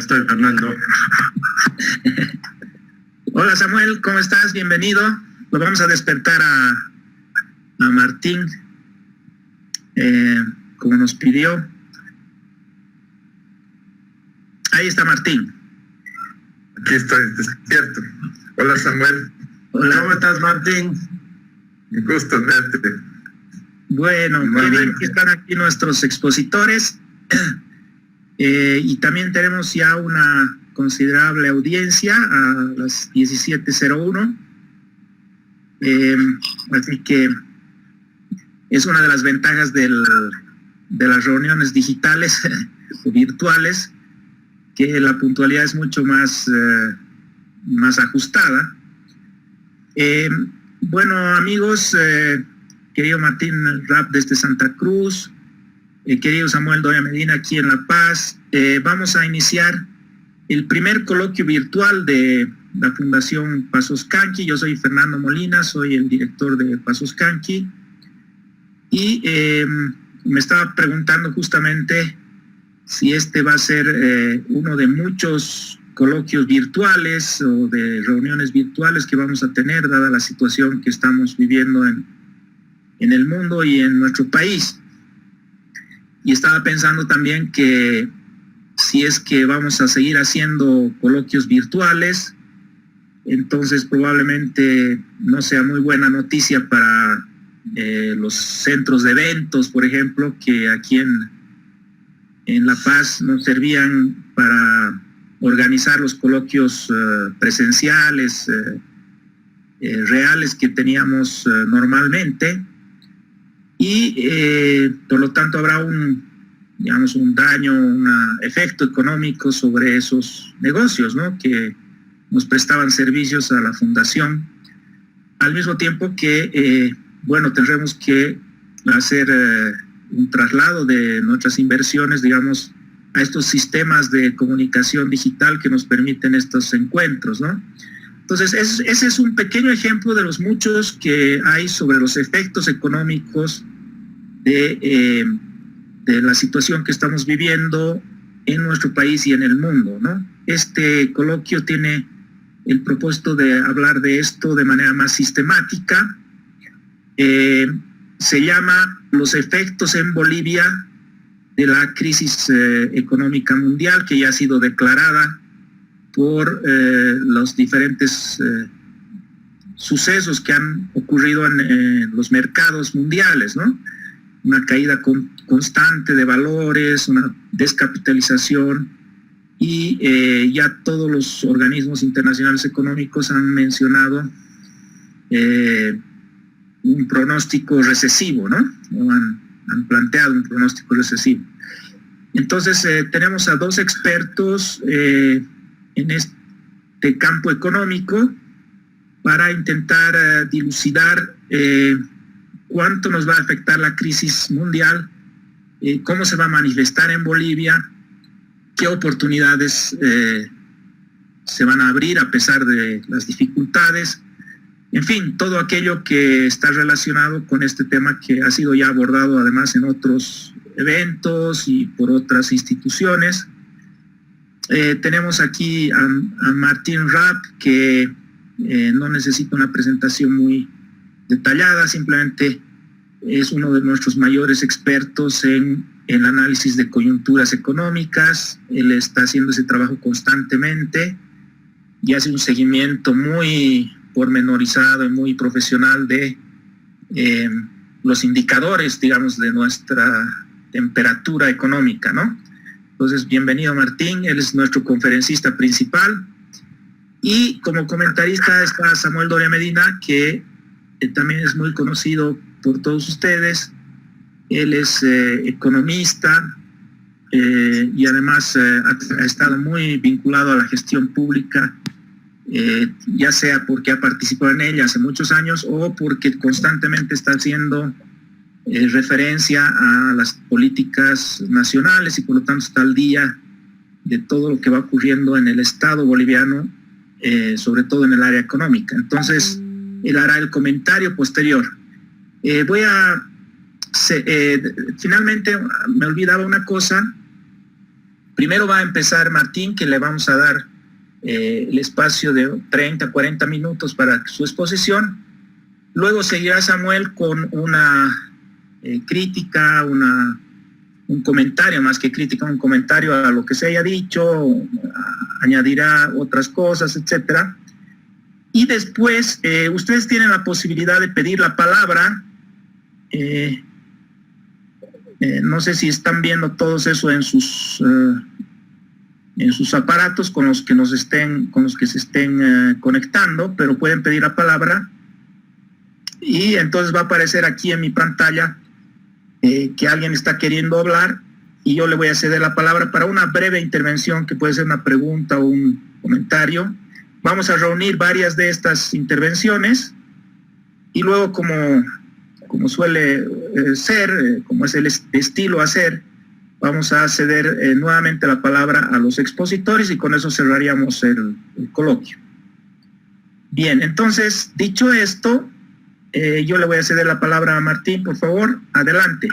estoy, Fernando. Hola Samuel, ¿cómo estás? Bienvenido. Lo vamos a despertar a Martín, como nos pidió. Ahí está Martín. Aquí estoy, despierto. Hola Samuel. Hola. ¿Cómo estás, Martín? Un gusto verte. Bueno, qué bien que están aquí nuestros expositores. Y también tenemos ya una considerable audiencia a las 17:01. Así que es una de las ventajas de las reuniones digitales o virtuales, que la puntualidad es mucho más ajustada. Bueno, amigos, querido Martín Rapp desde Santa Cruz, querido Samuel Doria Medina aquí en La Paz, vamos a iniciar el primer coloquio virtual de la Fundación Pasos Canqui. Yo soy Fernando Molina, soy el director de Pasos Canqui, y me estaba preguntando justamente si este va a ser uno de muchos coloquios virtuales o de reuniones virtuales que vamos a tener, dada la situación que estamos viviendo en el mundo y en nuestro país. Y estaba pensando también que si es que vamos a seguir haciendo coloquios virtuales, entonces probablemente no sea muy buena noticia para los centros de eventos, por ejemplo, que aquí en La Paz nos servían para organizar los coloquios presenciales, reales que teníamos normalmente. Y por lo tanto habrá un daño, un efecto económico sobre esos negocios, ¿no?, que nos prestaban servicios a la fundación, al mismo tiempo que tendremos que hacer un traslado de nuestras inversiones, digamos, a estos sistemas de comunicación digital que nos permiten estos encuentros, ¿no? Entonces, ese es un pequeño ejemplo de los muchos que hay sobre los efectos económicos de la situación que estamos viviendo en nuestro país y en el mundo, ¿no? Este coloquio tiene el propósito de hablar de esto de manera más sistemática. Se llama Los efectos en Bolivia de la crisis económica mundial, que ya ha sido declarada por los diferentes sucesos que han ocurrido en los mercados mundiales, ¿no? Una caída constante de valores, una descapitalización, y ya todos los organismos internacionales económicos han mencionado un pronóstico recesivo, ¿no? O han planteado un pronóstico recesivo. Entonces tenemos a dos expertos en este campo económico para intentar dilucidar cuánto nos va a afectar la crisis mundial, cómo se va a manifestar en Bolivia, qué oportunidades se van a abrir a pesar de las dificultades, en fin, todo aquello que está relacionado con este tema, que ha sido ya abordado además en otros eventos y por otras instituciones. Tenemos aquí a Martín Rapp, que no necesita una presentación muy detallada, simplemente es uno de nuestros mayores expertos en el análisis de coyunturas económicas. Él está haciendo ese trabajo constantemente y hace un seguimiento muy pormenorizado y muy profesional de los indicadores, digamos, de nuestra temperatura económica, ¿no? Entonces, bienvenido Martín, él es nuestro conferencista principal. Y como comentarista está Samuel Doria Medina, que también es muy conocido por todos ustedes. Él es economista y además ha estado muy vinculado a la gestión pública, ya sea porque ha participado en ella hace muchos años o porque constantemente está haciendo referencia a las políticas nacionales y por lo tanto está al día de todo lo que va ocurriendo en el Estado boliviano, sobre todo en el área económica. Entonces, él hará el comentario posterior. Finalmente, me olvidaba una cosa. Primero va a empezar Martín, que le vamos a dar el espacio de 30, 40 minutos para su exposición. Luego seguirá Samuel con una crítica, un comentario, más que crítica, un comentario a lo que se haya dicho, añadirá otras cosas, etcétera. Y después ustedes tienen la posibilidad de pedir la palabra. No sé si están viendo todos eso en sus aparatos con los que se estén conectando, pero pueden pedir la palabra. Y entonces va a aparecer aquí en mi pantalla que alguien está queriendo hablar y yo le voy a ceder la palabra para una breve intervención que puede ser una pregunta o un comentario. Vamos a reunir varias de estas intervenciones y luego como suele ser, como es el estilo hacer, vamos a ceder nuevamente la palabra a los expositores y con eso cerraríamos el coloquio. Bien, entonces, dicho esto, yo le voy a ceder la palabra a Martín, por favor, adelante.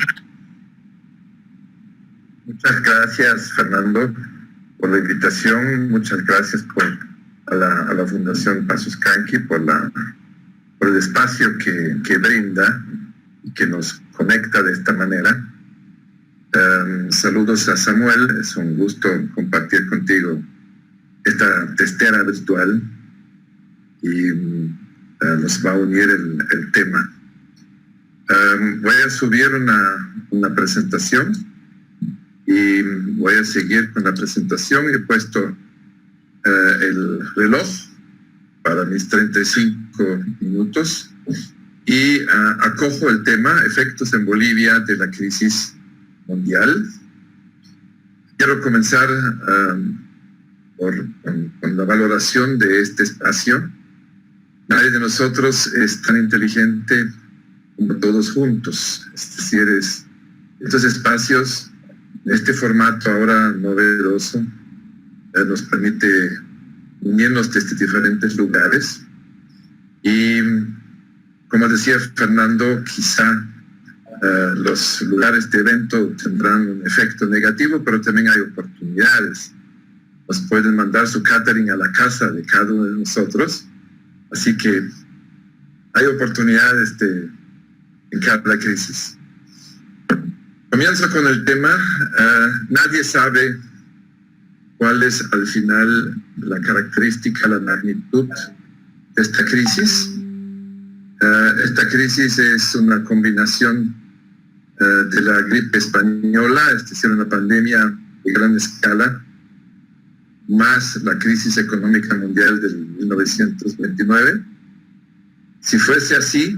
Muchas gracias, Fernando, por la invitación. Muchas gracias a la Fundación Pasos Canqui por el espacio que brinda y que nos conecta de esta manera. Saludos a Samuel, es un gusto compartir contigo esta testera virtual y nos va a unir el tema. Voy a subir una presentación y voy a seguir con la presentación. He puesto el reloj para mis 35 minutos y acojo el tema efectos en Bolivia de la crisis mundial. Quiero comenzar con la valoración de este espacio. Nadie de nosotros es tan inteligente como todos juntos. Es decir, estos espacios, este formato ahora novedoso, nos permite unirnos desde diferentes lugares. Y como decía Fernando, quizá los lugares de evento tendrán un efecto negativo, pero también hay oportunidades. Nos pueden mandar su catering a la casa de cada uno de nosotros. Así que hay oportunidades en cada crisis. Comienzo con el tema. Nadie sabe cuál es al final la característica, la magnitud de esta crisis. Esta crisis es una combinación de la gripe española, es decir, una pandemia de gran escala, más la crisis económica mundial del 1929. Si fuese así,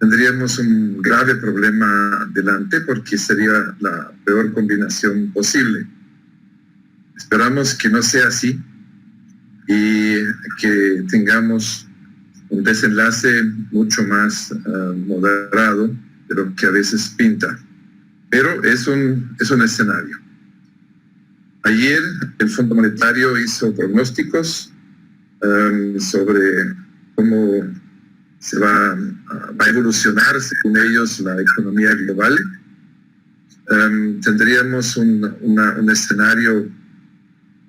tendríamos un grave problema delante porque sería la peor combinación posible. Esperamos que no sea así y que tengamos un desenlace mucho más moderado de lo que a veces pinta. Pero es un escenario. Ayer el Fondo Monetario hizo pronósticos sobre cómo se va a evolucionar, según ellos, la economía global. Tendríamos un escenario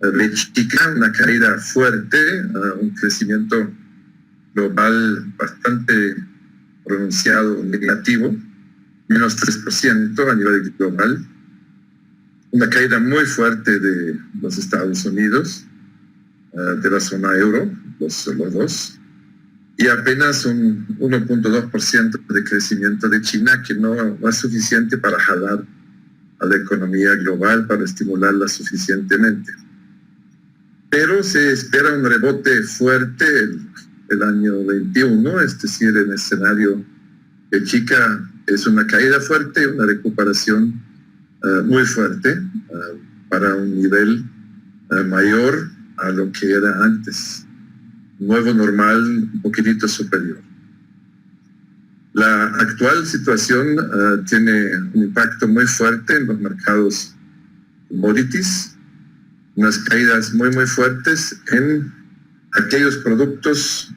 de chica, una caída fuerte, un crecimiento global bastante pronunciado negativo, menos 3% a nivel global. Una caída muy fuerte de los Estados Unidos, de la zona euro, los dos, y apenas un 1.2% de crecimiento de China, que no es suficiente para jalar a la economía global, para estimularla suficientemente. Pero se espera un rebote fuerte el año 21, es decir, en escenario de chica es una caída fuerte, una recuperación muy fuerte para un nivel mayor a lo que era antes, nuevo normal un poquitito superior. La actual situación tiene un impacto muy fuerte en los mercados commodities, unas caídas muy fuertes en aquellos productos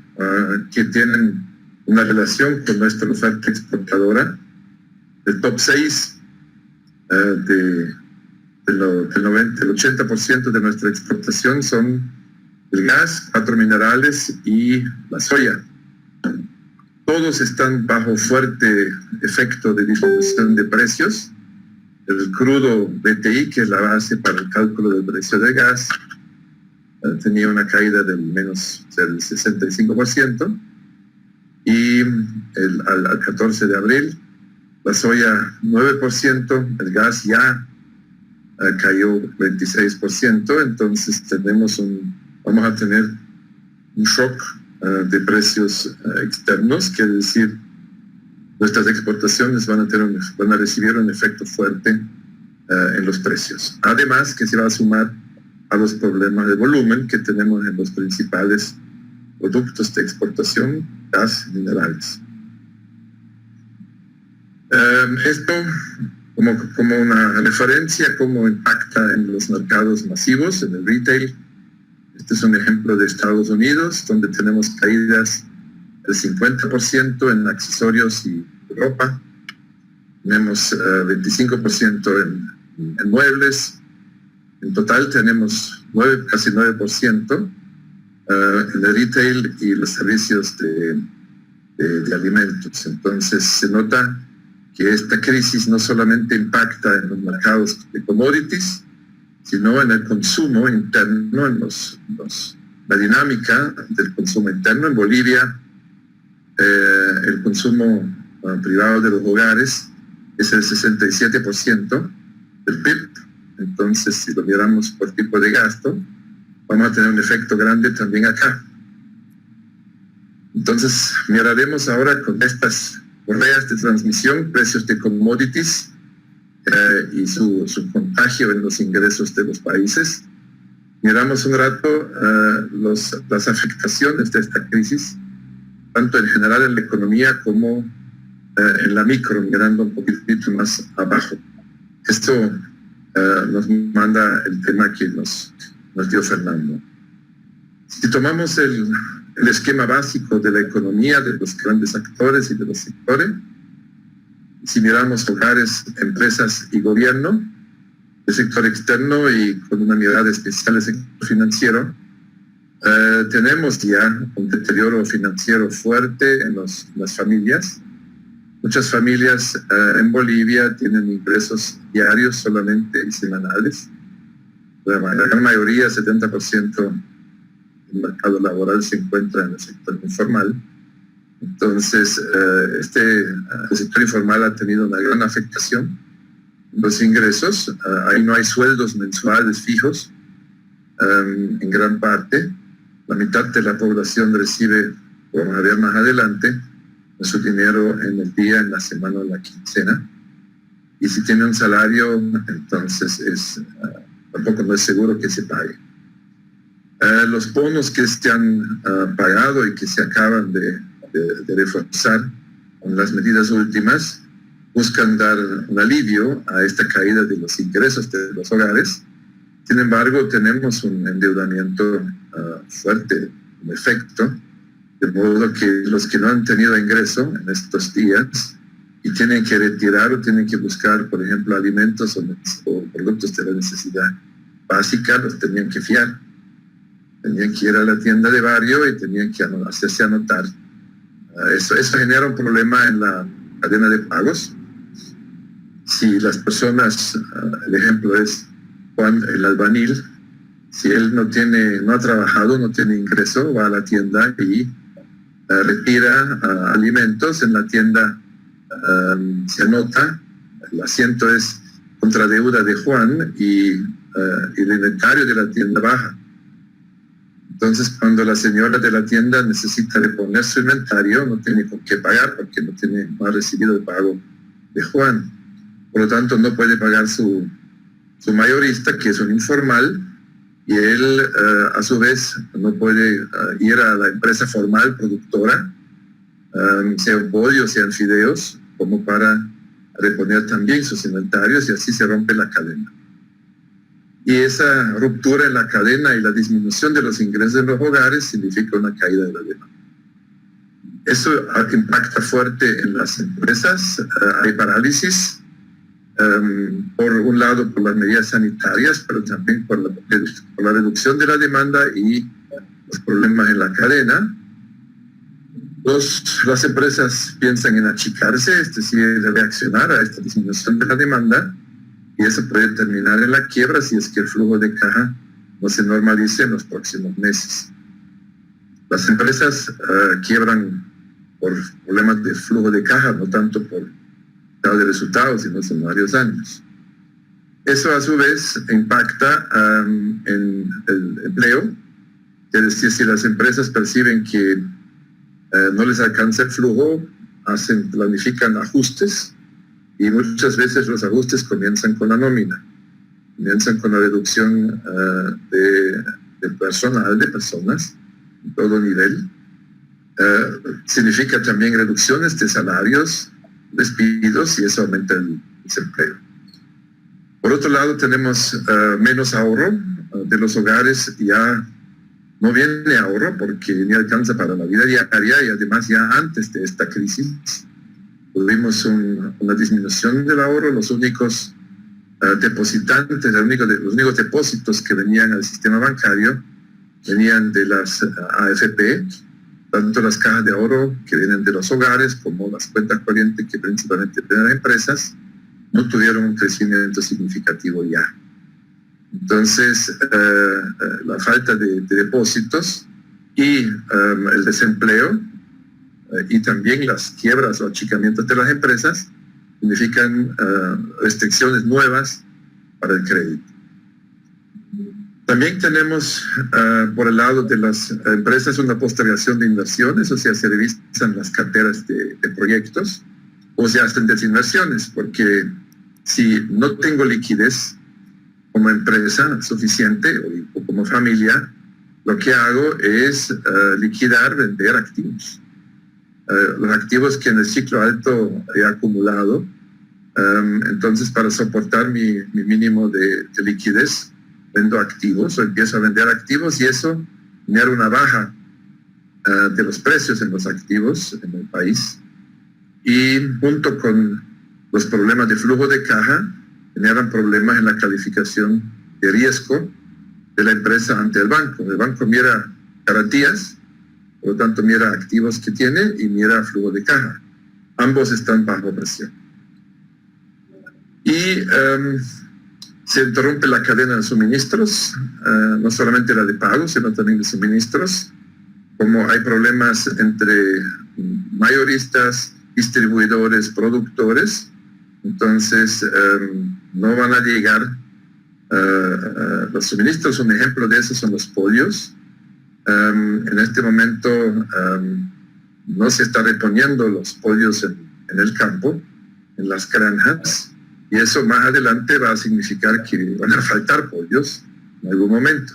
que tienen una relación con nuestra oferta exportadora. El top 6 de el 80% de nuestra exportación son el gas, 4 minerales y la soya. Todos están bajo fuerte efecto de disminución de precios. El crudo BTI, que es la base para el cálculo del precio del gas, tenía una caída del menos del 65%. Y al 14 de abril, la soya 9%, el gas ya cayó 26%, entonces vamos a tener un shock de precios externos, quiere decir, nuestras exportaciones van a recibir un efecto fuerte en los precios. Además, que se va a sumar a los problemas de volumen que tenemos en los principales productos de exportación, gas y minerales. Esto como una referencia, cómo impacta en los mercados masivos, en el retail. Este es un ejemplo de Estados Unidos, donde tenemos caídas del 50% en accesorios y ropa. Tenemos 25% en muebles. En total tenemos casi 9% en el retail y los servicios de alimentos. Entonces se nota que esta crisis no solamente impacta en los mercados de commodities, sino en el consumo interno, la dinámica del consumo interno. En Bolivia, el consumo privado de los hogares es el 67% del PIB. Entonces, si lo miramos por tipo de gasto, vamos a tener un efecto grande también acá. Entonces, miraremos ahora con estas correas de transmisión, precios de commodities y su contagio en los ingresos de los países. Miramos un rato las afectaciones de esta crisis, tanto en general en la economía como en la micro, mirando un poquitito más abajo. Esto nos manda el tema que nos dio Fernando. Si tomamos el esquema básico de la economía, de los grandes actores y de los sectores, si miramos hogares, empresas y gobierno, el sector externo y con una mirada especial al sector financiero, tenemos ya un deterioro financiero fuerte en las familias. Muchas familias en Bolivia tienen ingresos diarios solamente y semanales. La gran mayoría, 70%, del mercado laboral se encuentra en el sector informal. Entonces, el sector informal ha tenido una gran afectación en los ingresos. Ahí no hay sueldos mensuales fijos en gran parte. La mitad de la población recibe, vamos a ver más adelante, su dinero en el día, en la semana o en la quincena. Y si tiene un salario, entonces tampoco no es seguro que se pague. Los bonos que se han pagado y que se acaban de reforzar con las medidas últimas buscan dar un alivio a esta caída de los ingresos de los hogares. Sin embargo, tenemos un endeudamiento fuerte, un efecto, de modo que los que no han tenido ingreso en estos días y tienen que retirar o tienen que buscar, por ejemplo, alimentos o productos de la necesidad básica, los tenían que fiar. Tenían que ir a la tienda de barrio y tenían que hacerse anotar. Eso genera un problema en la cadena de pagos. Si las personas, el ejemplo es Juan, el albañil, si él no ha trabajado, no tiene ingreso, va a la tienda y retira alimentos. En la tienda se anota, el asiento es contra deuda de Juan y el inventario de la tienda baja. Entonces, cuando la señora de la tienda necesita reponer su inventario, no tiene con qué pagar porque no ha recibido el pago de Juan. Por lo tanto, no puede pagar su mayorista, que es un informal, y él, a su vez, no puede ir a la empresa formal productora, sean pollos, sean fideos, como para reponer también sus inventarios, y así se rompe la cadena. Y esa ruptura en la cadena y la disminución de los ingresos de los hogares significa una caída de la demanda. Eso impacta fuerte en las empresas, hay parálisis, por un lado por las medidas sanitarias, pero también por la reducción de la demanda y los problemas en la cadena. Las empresas piensan en achicarse, es decir, reaccionar a esta disminución de la demanda, y eso puede terminar en la quiebra si es que el flujo de caja no se normalice en los próximos meses. Las empresas quiebran por problemas de flujo de caja, no tanto por de resultados, sino son varios años. Eso a su vez impacta en el empleo, es decir, si las empresas perciben que no les alcanza el flujo, planifican ajustes, y muchas veces los ajustes comienzan con la nómina, comienzan con la reducción de personal, de personas, en todo nivel. Significa también reducciones de salarios, despidos, y eso aumenta el desempleo. Por otro lado, tenemos menos ahorro de los hogares. Ya no viene ahorro porque ni alcanza para la vida diaria, y además ya antes de esta crisis tuvimos una disminución del ahorro. Los únicos depositantes, los únicos depósitos que venían al sistema bancario venían de las AFP, tanto las cajas de ahorro que vienen de los hogares como las cuentas corrientes que principalmente tienen las empresas, no tuvieron un crecimiento significativo ya. Entonces, la falta de depósitos y el desempleo y también las quiebras o achicamientos de las empresas significan restricciones nuevas para el crédito. También tenemos por el lado de las empresas una postergación de inversiones, o sea, se revisan las carteras de proyectos o se hacen desinversiones, porque si no tengo liquidez como empresa suficiente o como familia, lo que hago es liquidar, vender activos. Los activos que en el ciclo alto he acumulado, entonces para soportar mi mínimo de liquidez, vendo activos o empiezo a vender activos, y eso genera una baja de los precios en los activos en el país, y junto con los problemas de flujo de caja generan problemas en la calificación de riesgo de la empresa ante el banco. El banco mira garantías, por lo tanto mira activos que tiene y mira flujo de caja. Ambos están bajo presión. Y se interrumpe la cadena de suministros, no solamente la de pagos, sino también de suministros. Como hay problemas entre mayoristas, distribuidores, productores, entonces no van a llegar los suministros. Un ejemplo de eso son los pollos. En este momento no se está reponiendo los pollos en el campo, en las granjas, y eso más adelante va a significar que van a faltar pollos en algún momento.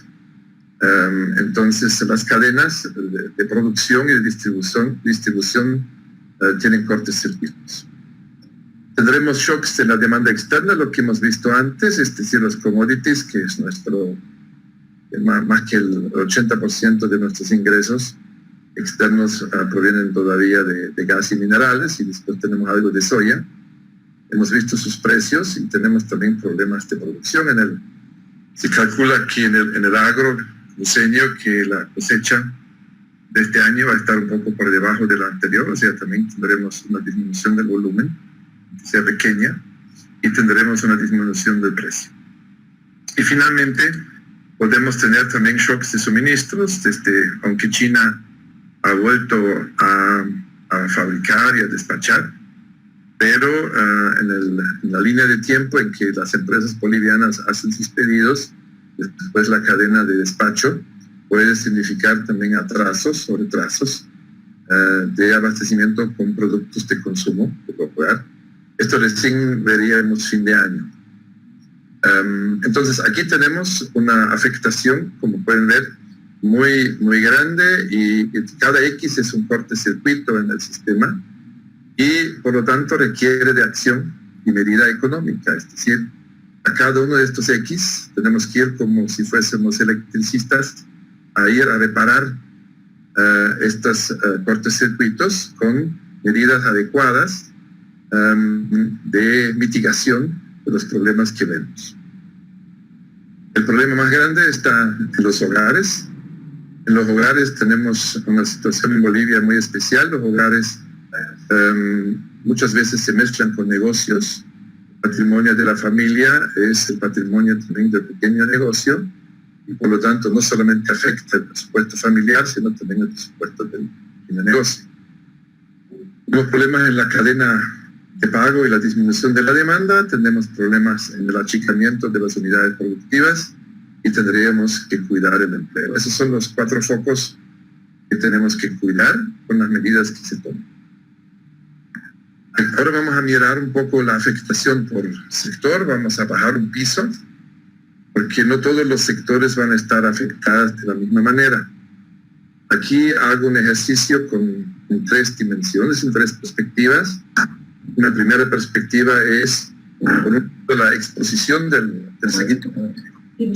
Entonces las cadenas de producción y de distribución tienen cortes circuitos. Tendremos shocks en la demanda externa, lo que hemos visto antes, es decir, los commodities, que es más que el 80% de nuestros ingresos externos provienen todavía de gas y minerales, y después tenemos algo de soya. Hemos visto sus precios y tenemos también problemas de producción. Se calcula que en el agro cruceño que la cosecha de este año va a estar un poco por debajo de la anterior, o sea, también tendremos una disminución del volumen, que sea pequeña, y tendremos una disminución del precio. Y finalmente, podemos tener también shocks de suministros, aunque China ha vuelto a fabricar y a despachar, pero en la línea de tiempo en que las empresas bolivianas hacen sus pedidos, después la cadena de despacho puede significar también atrasos o retrasos de abastecimiento con productos de consumo popular. Esto recién veríamos fin de año. Entonces aquí tenemos una afectación, como pueden ver, muy, muy grande, y cada X es un cortocircuito en el sistema, y por lo tanto requiere de acción y medida económica. Es decir, a cada uno de estos X tenemos que ir como si fuésemos electricistas a ir a reparar estos cortocircuitos con medidas adecuadas de mitigación de los problemas que vemos. El problema más grande está en los hogares. En los hogares tenemos una situación en Bolivia muy especial. Los hogares muchas veces se mezclan con negocios. El patrimonio de la familia es el patrimonio también del pequeño negocio y por lo tanto no solamente afecta el presupuesto familiar, sino también el presupuesto del pequeño negocio. Tenemos problemas en la cadena de pago y la disminución de la demanda, tenemos problemas en el achicamiento de las unidades productivas y tendríamos que cuidar el empleo. Esos son los 4 focos que tenemos que cuidar con las medidas que se toman. Ahora vamos a mirar un poco la afectación por sector, vamos a bajar un piso, porque no todos los sectores van a estar afectados de la misma manera. Aquí hago un ejercicio en 3 dimensiones, en 3 perspectivas. Una primera perspectiva es por la exposición del sector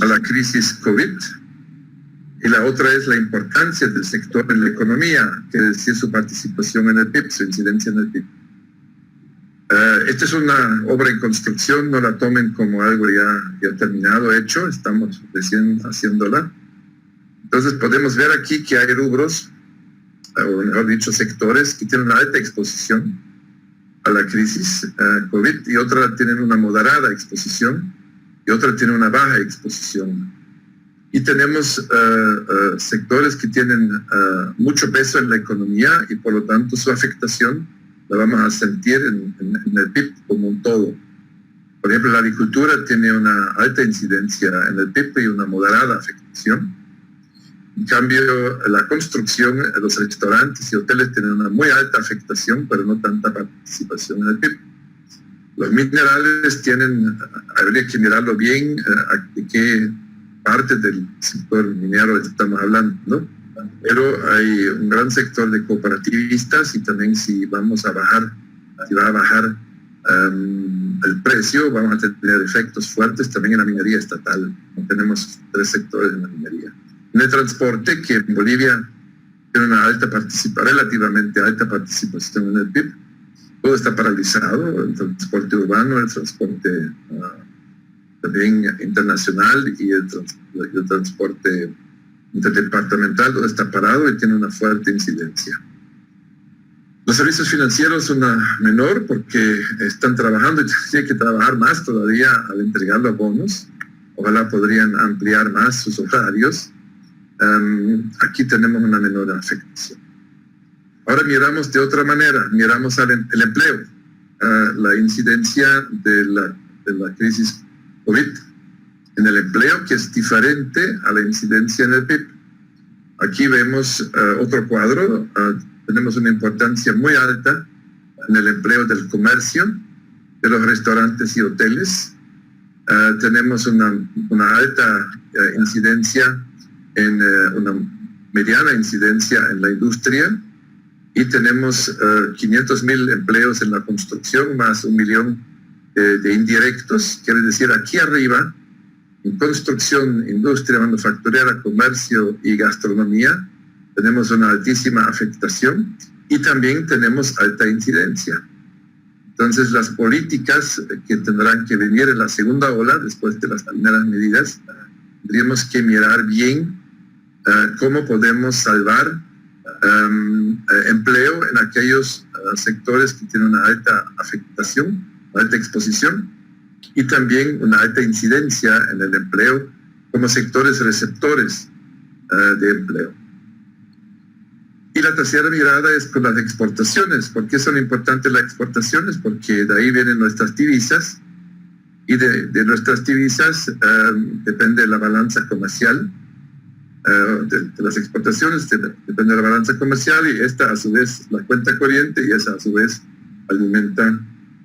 a la crisis COVID, y la otra es la importancia del sector en la economía, que es decir, su participación en el PIB, su incidencia en el PIB. Esta es una obra en construcción, no la tomen como algo ya terminado, hecho, estamos recién haciéndola. Entonces podemos ver aquí que hay rubros, o mejor dicho, sectores que tienen una alta exposición a la crisis COVID y otras tienen una moderada exposición y otras tienen una baja exposición. Y tenemos sectores que tienen mucho peso en la economía y por lo tanto su afectación la vamos a sentir en el PIB como un todo. Por ejemplo, la agricultura tiene una alta incidencia en el PIB y una moderada afectación. En cambio, la construcción, los restaurantes y hoteles tienen una muy alta afectación, pero no tanta participación en el PIB. Los minerales habría que mirarlo bien, de qué parte del sector minero estamos hablando, ¿no? Pero hay un gran sector de cooperativistas y también si va a bajar el precio, vamos a tener efectos fuertes también en la minería estatal. Tenemos 3 sectores en la minería. En el transporte, que en Bolivia tiene una relativamente alta participación en el PIB, todo está paralizado, el transporte urbano, el transporte también internacional y el transporte interdepartamental, todo está parado y tiene una fuerte incidencia. Los servicios financieros son menor porque están trabajando y tienen que trabajar más todavía al entregar los bonos. Ojalá podrían ampliar más sus horarios. Aquí tenemos una menor afectación. Ahora miramos de otra manera, miramos el empleo, la incidencia de la crisis COVID en el empleo, que es diferente a la incidencia en el PIB. Aquí vemos otro cuadro, tenemos una importancia muy alta en el empleo del comercio, de los restaurantes y hoteles. Tenemos una alta incidencia, una mediana incidencia en la industria y tenemos 500,000 empleos en la construcción, más 1 millón de indirectos. Quiere decir, aquí arriba, en construcción, industria, manufacturera, comercio y gastronomía, tenemos una altísima afectación y también tenemos alta incidencia. Entonces, las políticas que tendrán que venir en la segunda ola, después de las primeras medidas, tendríamos que mirar bien cómo podemos salvar empleo en aquellos sectores que tienen una alta afectación, alta exposición y también una alta incidencia en el empleo como sectores receptores de empleo. Y la tercera mirada es con las exportaciones. ¿Por qué son importantes las exportaciones? Porque de ahí vienen nuestras divisas y de nuestras divisas depende la balanza comercial. De las exportaciones depende de la balanza comercial y esta a su vez la cuenta corriente y esa a su vez alimenta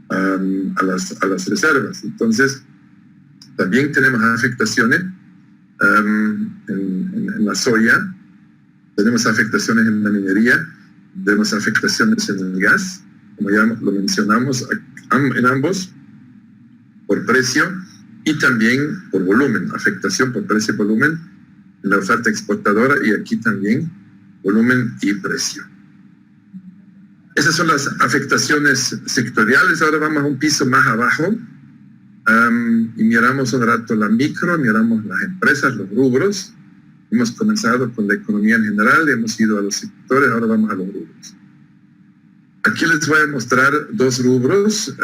a las reservas. Entonces también tenemos afectaciones en la soya, tenemos afectaciones en la minería, tenemos afectaciones en el gas, como ya lo mencionamos en ambos, por precio y también por volumen, afectación por precio y volumen en la oferta exportadora y aquí también volumen y precio. Esas son las afectaciones sectoriales. Ahora vamos a un piso más abajo y miramos un rato la micro, miramos las empresas, los rubros. Hemos comenzado con la economía en general, hemos ido a los sectores, ahora vamos a los rubros. Aquí les voy a mostrar dos rubros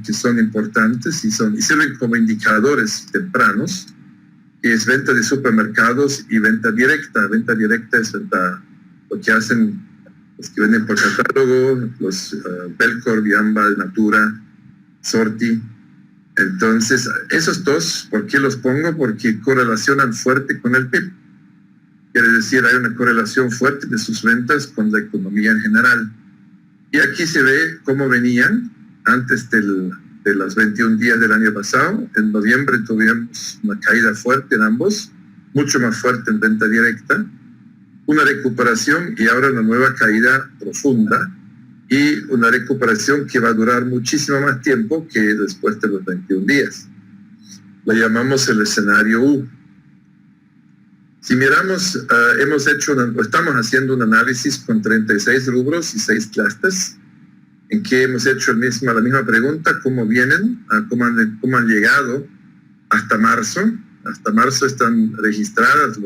que son importantes y sirven como indicadores tempranos, que es venta de supermercados y venta directa. Venta directa es lo que hacen los que venden por catálogo, los Belcor, Viambal, Natura, Sorti. Entonces, esos dos, ¿por qué los pongo? Porque correlacionan fuerte con el PIB. Quiere decir, hay una correlación fuerte de sus ventas con la economía en general. Y aquí se ve cómo venían antes de los 21 días del año pasado. En noviembre tuvimos una caída fuerte en ambos, mucho más fuerte en venta directa, una recuperación y ahora una nueva caída profunda y una recuperación que va a durar muchísimo más tiempo que después de los 21 días. La llamamos el escenario U. Si miramos, estamos haciendo un análisis con 36 rubros y 6 clústeres, en que hemos hecho la misma pregunta, cómo vienen, cómo han llegado hasta marzo. Hasta marzo están registradas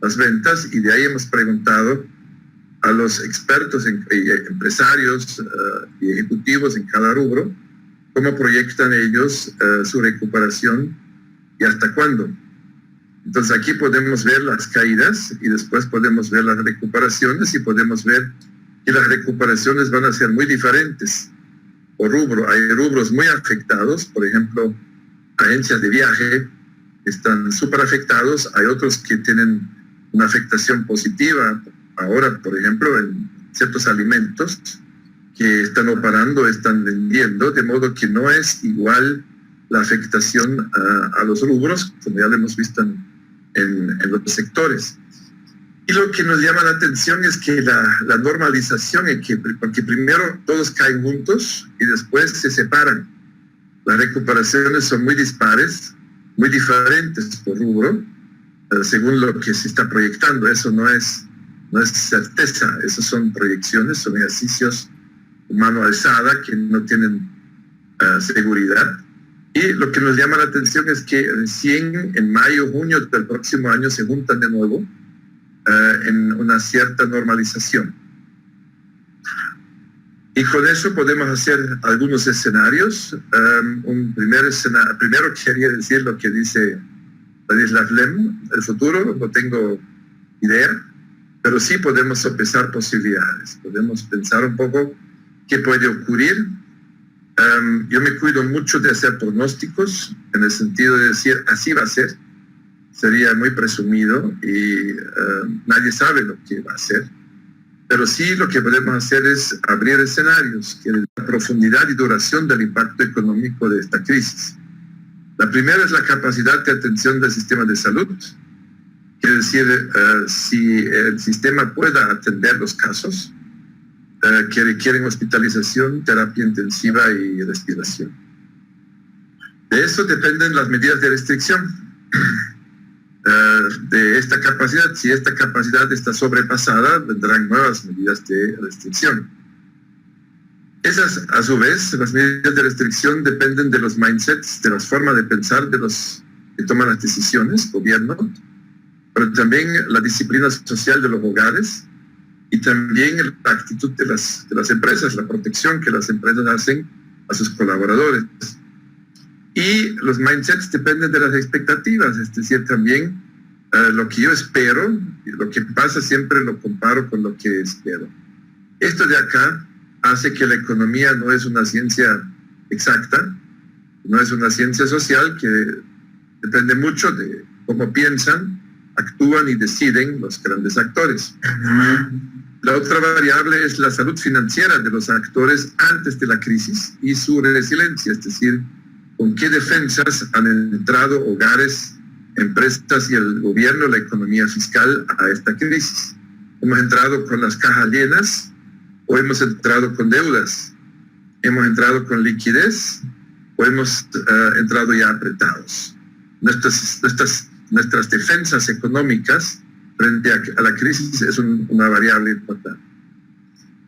las ventas y de ahí hemos preguntado a los expertos, empresarios y ejecutivos en cada rubro, cómo proyectan ellos su recuperación y hasta cuándo. Entonces aquí podemos ver las caídas y después podemos ver las recuperaciones y podemos ver que las recuperaciones van a ser muy diferentes por rubro. Hay rubros muy afectados, por ejemplo, agencias de viaje están súper afectados, hay otros que tienen una afectación positiva. Ahora, por ejemplo, en ciertos alimentos que están operando, están vendiendo, de modo que no es igual la afectación a los rubros, como ya lo hemos visto en los sectores. Y lo que nos llama la atención es que la normalización, porque primero todos caen juntos y después se separan. Las recuperaciones son muy dispares, muy diferentes por rubro, según lo que se está proyectando. Eso no es certeza, esos son proyecciones, son ejercicios mano alzada que no tienen seguridad. Y lo que nos llama la atención es que recién en mayo, junio del próximo año se juntan de nuevo en una cierta normalización. Y con eso podemos hacer algunos escenarios. Primero quería decir lo que dice Ladislav Lem, el futuro, no tengo idea, pero sí podemos sopesar posibilidades, podemos pensar un poco qué puede ocurrir. Yo me cuido mucho de hacer pronósticos, en el sentido de decir, así va a ser. Sería muy presumido y nadie sabe lo que va a ser. Pero sí lo que podemos hacer es abrir escenarios, que es la profundidad y duración del impacto económico de esta crisis. La primera es la capacidad de atención del sistema de salud. Quiere decir, si el sistema pueda atender los casos que requieren hospitalización, terapia intensiva y respiración. De eso dependen las medidas de restricción de esta capacidad. Si esta capacidad está sobrepasada, vendrán nuevas medidas de restricción. Esas, a su vez, las medidas de restricción dependen de los mindsets, de las formas de pensar de los que toman las decisiones, gobierno, pero también la disciplina social de los hogares y también la actitud de las empresas, la protección que las empresas hacen a sus colaboradores. Y los mindsets dependen de las expectativas, es decir, también lo que yo espero, lo que pasa siempre lo comparo con lo que espero. Esto de acá hace que la economía no es una ciencia exacta, no es una ciencia social, que depende mucho de cómo piensan, actúan y deciden los grandes actores. La otra variable es la salud financiera de los actores antes de la crisis y su resiliencia, es decir, con qué defensas han entrado hogares, empresas y el gobierno, la economía fiscal a esta crisis. Hemos entrado con las cajas llenas o hemos entrado con deudas, hemos entrado con liquidez o hemos entrado ya apretados. Nuestras defensas económicas frente a la crisis es una variable importante.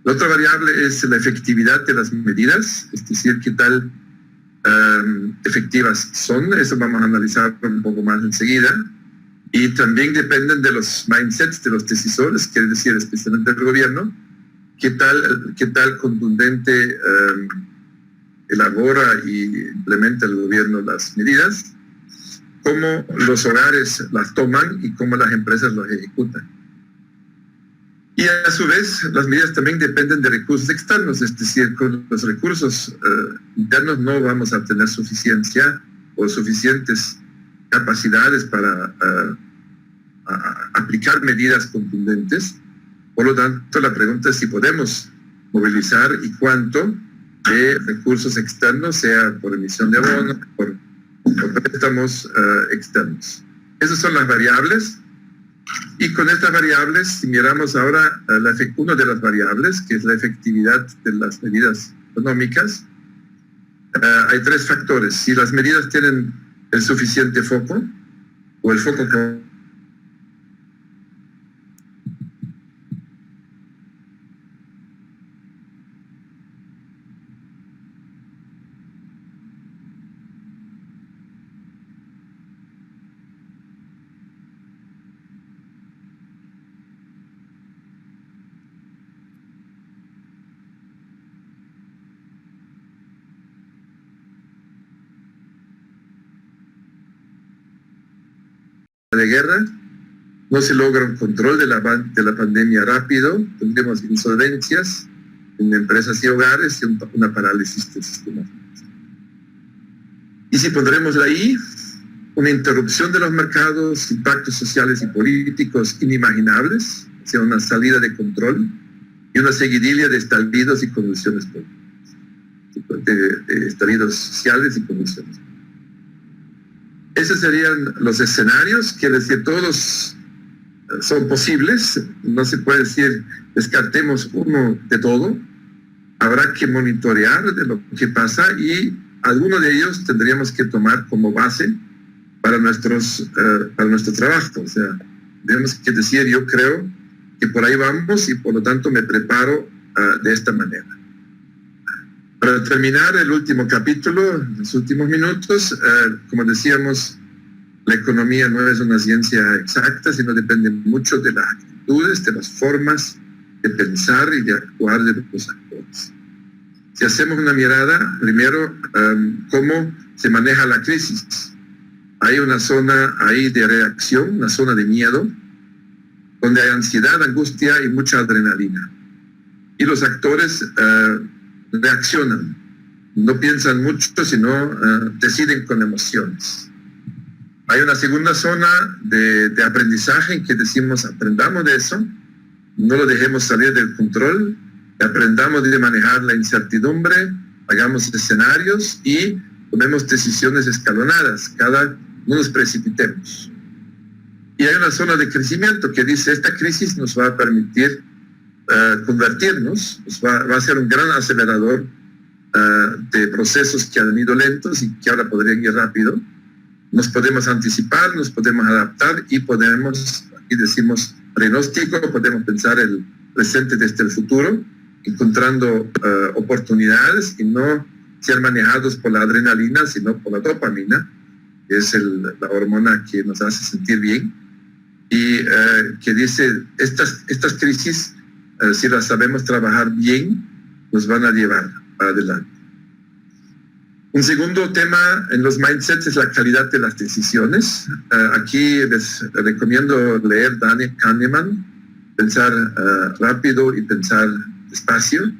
La otra variable es la efectividad de las medidas, es decir, qué tal efectivas son. Eso vamos a analizar un poco más enseguida. Y también dependen de los mindsets de los decisores, quiere decir especialmente del gobierno, qué tal contundente elabora y implementa el gobierno las medidas, cómo los hogares las toman y cómo las empresas las ejecutan. Y a su vez, las medidas también dependen de recursos externos, es decir, con los recursos internos no vamos a tener suficiencia o suficientes capacidades para aplicar medidas contundentes. Por lo tanto, la pregunta es si podemos movilizar y cuánto de recursos externos, sea por emisión de abonos, por préstamos externos. Esas son las variables. Y con estas variables, si miramos ahora una de las variables, que es la efectividad de las medidas económicas, hay tres factores. Si las medidas tienen el suficiente foco, o el foco de guerra, no se logra un control de la pandemia rápido, tendremos insolvencias en empresas y hogares y una parálisis del sistema. Y si pondremos ahí una interrupción de los mercados, impactos sociales y políticos inimaginables, o sea, una salida de control y una seguidilla de estallidos y convulsiones políticas, de estallidos sociales y convulsiones. Esos serían los escenarios, quiere decir, todos son posibles, no se puede decir descartemos uno de todo, habrá que monitorear de lo que pasa y algunos de ellos tendríamos que tomar como base para nuestro trabajo. O sea, tenemos que decir, yo creo que por ahí vamos y por lo tanto me preparo de esta manera. Para terminar el último capítulo, los últimos minutos, como decíamos, la economía no es una ciencia exacta, sino depende mucho de las actitudes, de las formas de pensar y de actuar de los actores. Si hacemos una mirada, primero, cómo se maneja la crisis. Hay una zona ahí de reacción, una zona de miedo, donde hay ansiedad, angustia y mucha adrenalina. Y los actores reaccionan, no piensan mucho, sino deciden con emociones. Hay una segunda zona de aprendizaje en que decimos aprendamos de eso, no lo dejemos salir del control, aprendamos de manejar la incertidumbre, hagamos escenarios y tomemos decisiones escalonadas, no nos precipitemos. Y hay una zona de crecimiento que dice esta crisis nos va a permitir convertirnos, va a ser un gran acelerador de procesos que han ido lentos y que ahora podrían ir rápido. Nos podemos anticipar, nos podemos adaptar y podemos, aquí decimos pronóstico, podemos pensar el presente desde el futuro, encontrando oportunidades y no ser manejados por la adrenalina, sino por la dopamina, que es la hormona que nos hace sentir bien y que dice estas crisis, si las sabemos trabajar bien, nos van a llevar adelante. Un segundo tema en los mindsets es la calidad de las decisiones. Aquí les recomiendo leer Daniel Kahneman, Pensar rápido y pensar despacio.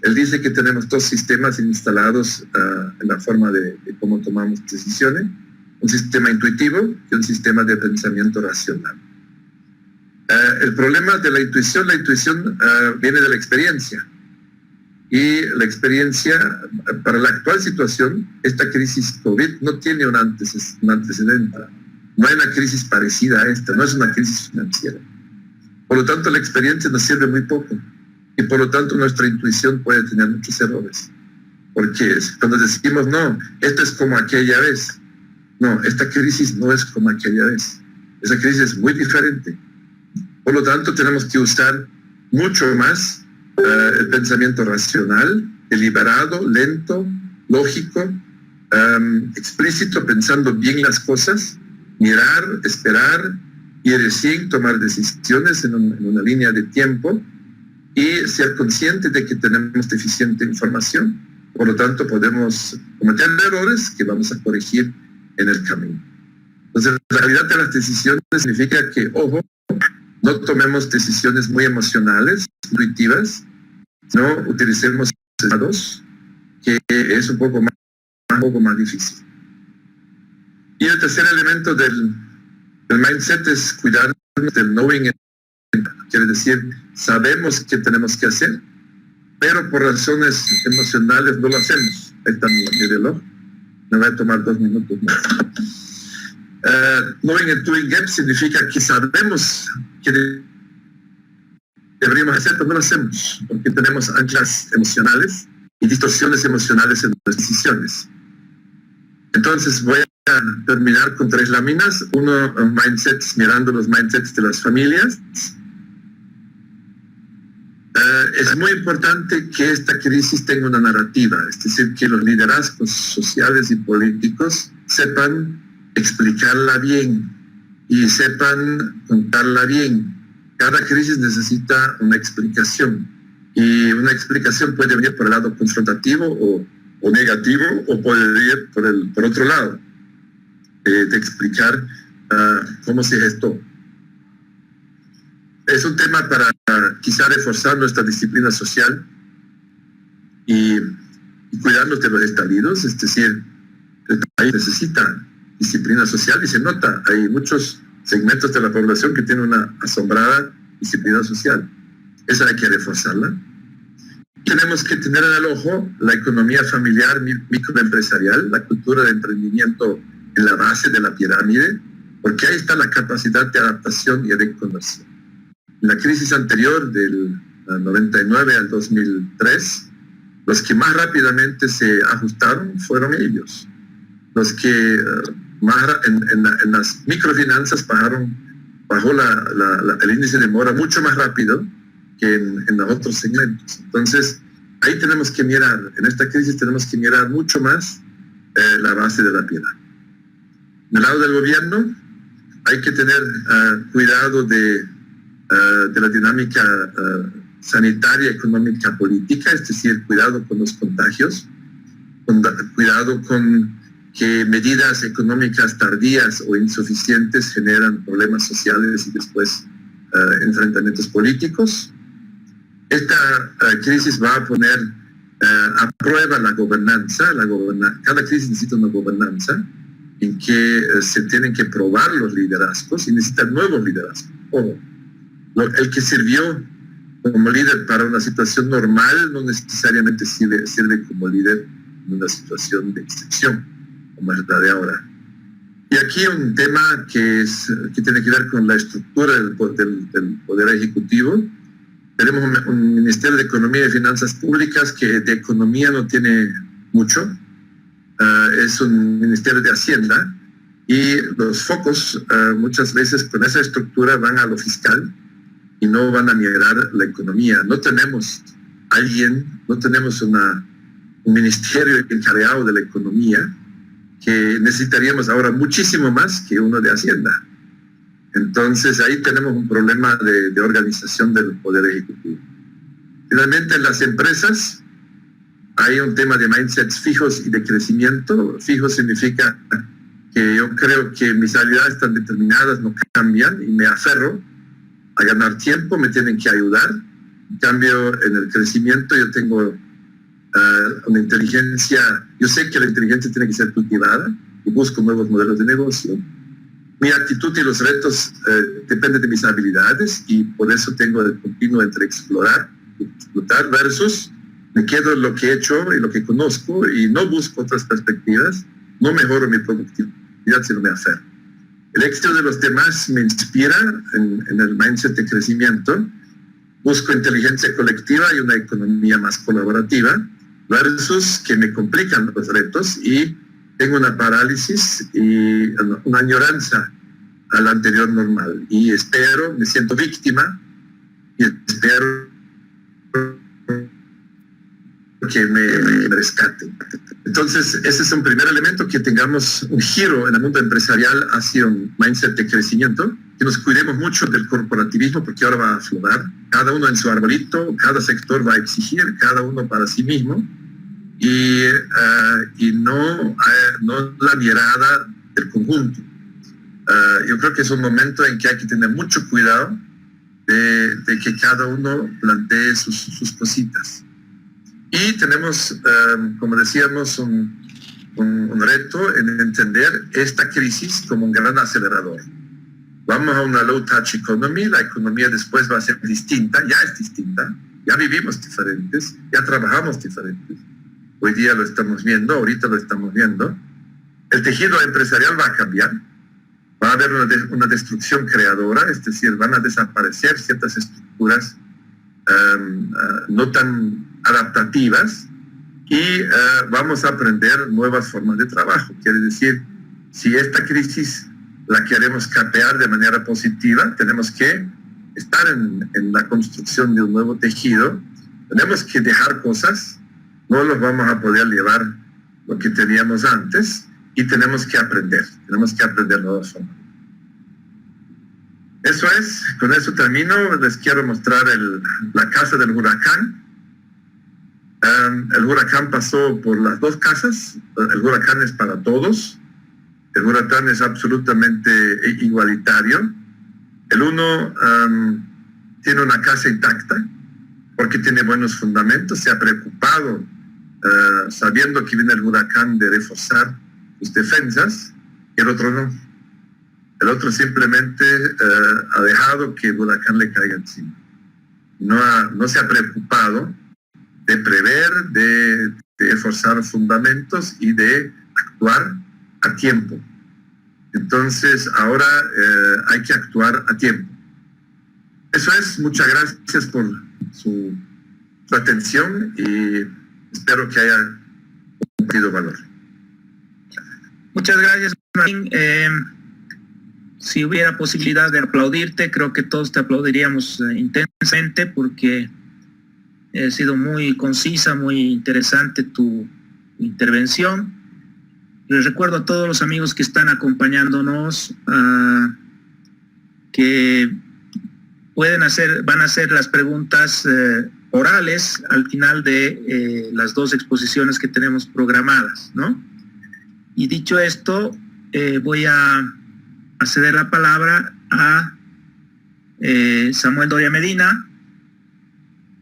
Él dice que tenemos dos sistemas instalados en la forma de cómo tomamos decisiones, un sistema intuitivo y un sistema de pensamiento racional. El problema de la intuición viene de la experiencia. Y la experiencia, para la actual situación, esta crisis COVID no tiene un antecedente. No hay una crisis parecida a esta, no es una crisis financiera. Por lo tanto, la experiencia nos sirve muy poco. Y por lo tanto, nuestra intuición puede tener muchos errores. Porque cuando decimos, no, esto es como aquella vez. No, esta crisis no es como aquella vez. Esa crisis es muy diferente. Por lo tanto, tenemos que usar mucho más el pensamiento racional, deliberado, lento, lógico, explícito, pensando bien las cosas, mirar, esperar y recién tomar decisiones en una línea de tiempo y ser consciente de que tenemos deficiente información. Por lo tanto, podemos cometer errores que vamos a corregir en el camino. Entonces, la realidad de las decisiones significa que, ojo, no tomemos decisiones muy emocionales, intuitivas, no utilicemos datos, que es un poco más difícil. Y el tercer elemento del mindset es cuidarnos del knowing. Quiere decir, sabemos qué tenemos que hacer, pero por razones emocionales no lo hacemos. Ahí está mi reloj. Me va a tomar 2 minutos más. Knowing and doing gap significa que sabemos que deberíamos hacer, pero no lo hacemos, porque tenemos anclas emocionales y distorsiones emocionales en nuestras decisiones. Entonces voy a terminar con 3 láminas. Uno, mindsets, mirando los mindsets de las familias. Es muy importante que esta crisis tenga una narrativa, es decir, que los liderazgos sociales y políticos sepan explicarla bien y sepan contarla bien. Cada crisis necesita una explicación y una explicación puede venir por el lado confrontativo o negativo, o puede ir por otro lado, de explicar cómo se gestó. Es un tema para quizá reforzar nuestra disciplina social y cuidarnos de los estallidos, es decir, el país necesita disciplina social y se nota, hay muchos segmentos de la población que tienen una asombrada disciplina social. Esa hay que reforzarla. Tenemos que tener en el ojo la economía familiar microempresarial, la cultura de emprendimiento en la base de la pirámide, porque ahí está la capacidad de adaptación y de conversión. En la crisis anterior del 99 al 2003, los que más rápidamente se ajustaron fueron ellos. Los que en las microfinanzas bajó el índice de mora mucho más rápido que en los otros segmentos. Entonces, ahí tenemos que mirar, en esta crisis tenemos que mirar mucho más la base de la pirámide. Del lado del gobierno, hay que tener cuidado de la dinámica sanitaria, económica, política, es decir, cuidado con los contagios, cuidado con que medidas económicas tardías o insuficientes generan problemas sociales y después enfrentamientos políticos. Esta crisis va a poner a prueba la gobernanza. Cada crisis necesita una gobernanza en que se tienen que probar los liderazgos y necesitan nuevos liderazgos. El que sirvió como líder para una situación normal no necesariamente sirve como líder en una situación de excepción, como es la de ahora. Y aquí un tema que tiene que ver con la estructura del Poder Ejecutivo. Tenemos un Ministerio de Economía y Finanzas Públicas que de economía no tiene mucho. Es un Ministerio de Hacienda y los focos muchas veces con esa estructura van a lo fiscal y no van a mirar la economía. No tenemos un ministerio encargado de la economía, que necesitaríamos ahora muchísimo más que uno de Hacienda. Entonces ahí tenemos un problema de organización del Poder Ejecutivo. Finalmente, en las empresas hay un tema de mindsets fijos y de crecimiento. Fijo significa que yo creo que mis habilidades están determinadas, no cambian, y me aferro a ganar tiempo, me tienen que ayudar. En cambio, en el crecimiento yo tengo una inteligencia, yo sé que la inteligencia tiene que ser cultivada y busco nuevos modelos de negocio. Mi actitud y los retos dependen de mis habilidades y por eso tengo el continuo entre explorar y explotar versus me quedo en lo que he hecho y lo que conozco y no busco otras perspectivas, no mejoro mi productividad, sino me aferro. El éxito de los demás me inspira en el mindset de crecimiento. Busco inteligencia colectiva y una economía más colaborativa versus que me complican los retos y tengo una parálisis y una añoranza a la anterior normal. Y me siento víctima y espero que me rescate. Entonces, ese es un primer elemento, que tengamos un giro en el mundo empresarial hacia un mindset de crecimiento, que nos cuidemos mucho del corporativismo, porque ahora va a aflorar, cada uno en su arbolito, cada sector va a exigir, cada uno para sí mismo, y no la mirada del conjunto. Yo creo que es un momento en que hay que tener mucho cuidado de que cada uno plantee sus cositas. Y tenemos, como decíamos, un reto en entender esta crisis como un gran acelerador. Vamos a una low-touch economy, la economía después va a ser distinta, ya es distinta, ya vivimos diferentes, ya trabajamos diferentes. Hoy día lo estamos viendo, ahorita lo estamos viendo. El tejido empresarial va a cambiar, va a haber una destrucción creadora, es decir, van a desaparecer ciertas estructuras no tan adaptativas, y vamos a aprender nuevas formas de trabajo. Quiere decir, si esta crisis la queremos capear de manera positiva, tenemos que estar en la construcción de un nuevo tejido, tenemos que dejar cosas, no los vamos a poder llevar lo que teníamos antes, y tenemos que aprender nuevas formas. Eso es, con eso termino. Les quiero mostrar la casa del huracán. El huracán pasó por las dos casas. El huracán es para todos. El huracán es absolutamente igualitario. El uno tiene una casa intacta porque tiene buenos fundamentos, se ha preocupado, sabiendo que viene el huracán, de reforzar sus defensas, y el otro no. El otro simplemente ha dejado que el huracán le caiga encima. No se ha preocupado de prever, de reforzar fundamentos y de actuar a tiempo. Entonces, ahora hay que actuar a tiempo. Eso es. Muchas gracias por su atención y espero que haya compartido valor. Muchas gracias, Martín. Si hubiera posibilidad de aplaudirte, creo que todos te aplaudiríamos intensamente, porque ha sido muy concisa, muy interesante tu intervención. Les recuerdo a todos los amigos que están acompañándonos que van a hacer las preguntas orales al final de las dos exposiciones que tenemos programadas, ¿no? Y dicho esto, voy a ceder la palabra a Samuel Doria Medina